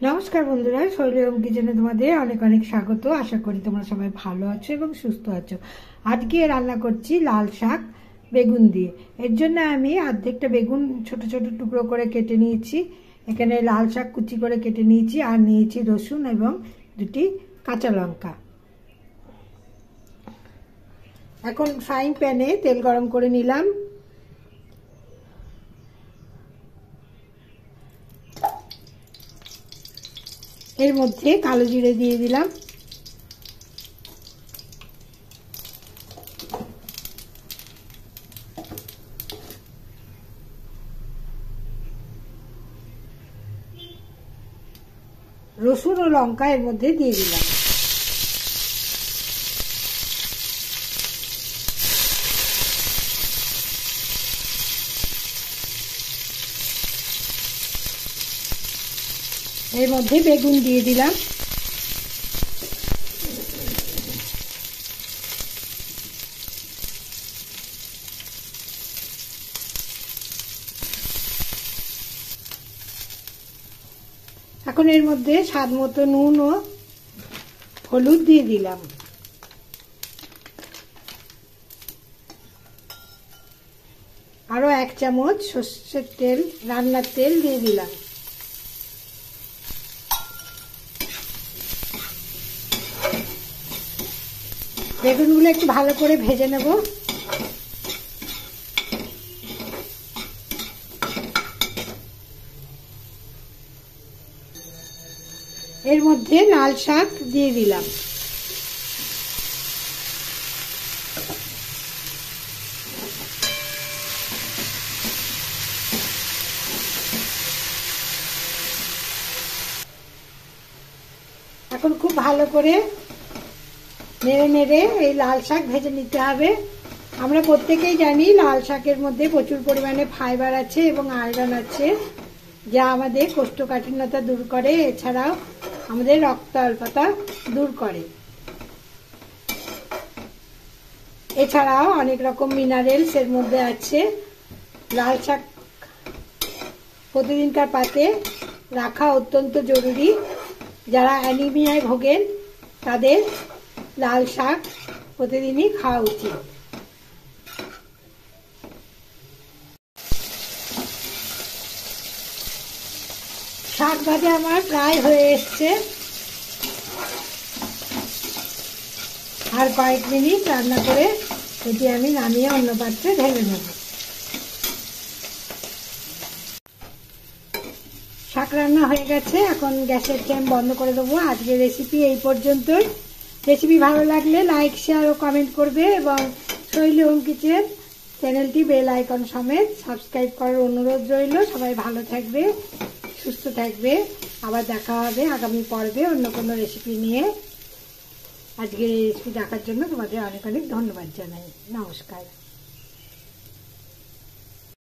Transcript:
নমস্কার বন্ধুরা, শৈলী হোম কিচেনে তোমাদের অনেক অনেক স্বাগত। আশা করি তোমরা সবাই ভালো আছো এবং সুস্থ আছো। আজকে রান্না করছি লাল শাক বেগুন দিয়ে। এর জন্য আমি অর্ধেকটা বেগুন ছোট ছোট টুকরো করে কেটে নিয়েছি। এখানে লাল শাক কুচি করে কেটে নিয়েছি, আর নিয়েছি রসুন এবং দুটি কাঁচা লঙ্কা। এখন ফ্রাইং প্যানে তেল গরম করে নিলাম। এর মধ্যে কালো জিরে দিয়ে দিলাম, রসুন ও লঙ্কা এর মধ্যে দিয়ে দিলাম। এর মধ্যে বেগুন দিয়ে দিলাম। এখন এর মধ্যে স্বাদ মতো নুন ও হলুদ দিয়ে দিলাম। আরো 1 চামচ সরষের তেল, রান্নার তেল দিয়ে দিলাম। বেগুনগুলো একটু ভালো করে ভেজে নেব। এর মধ্যে লাল শাক দিয়ে দিলাম। এখন খুব ভালো করে নেড়ে নেড়ে এই লাল শাক ভেজে নিতে হবে। আমরা প্রত্যেকেই জানি লাল শাকের মধ্যে প্রচুর পরিমাণে ফাইবার আছে এবং আয়রন আছে, যা আমাদের কোষ্ঠকাঠিন্যতা দূর করে, এছাড়াও আমাদের রক্ত অল্পতা দূর করে। এছাড়াও অনেক রকম মিনারেলস এর মধ্যে আছে। লাল শাক প্রতিদিনকার পাতে রাখা অত্যন্ত জরুরি। যারা অ্যানিমিয়ায় ভোগেন তাদের লাল শাক প্রতিদিনই খাওয়া উচিত। শাক ভাজা আমার প্রায় হয়ে এসছে। আর কয়েক মিনিট রান্না করে এটি আমি নামিয়ে অন্য পাত্রে ঢেলে নেব। শাক রান্না হয়ে গেছে, এখন গ্যাসের ফ্লেম বন্ধ করে দেবো। আজকের রেসিপি এই পর্যন্তই। রেসিপি ভালো লাগলে লাইক, শেয়ার ও কমেন্ট করবে এবং শৈলী হোম কিচেন চ্যানেলটি বেল আইকন সমেত সাবস্ক্রাইব করার অনুরোধ রইল। সবাই ভালো থাকবে, সুস্থ থাকবে। আবার দেখা হবে আগামী পর্বে অন্য কোনো রেসিপি নিয়ে। আজকের এই রেসিপি দেখার জন্য তোমাদের অনেক অনেক ধন্যবাদ জানাই। নমস্কার।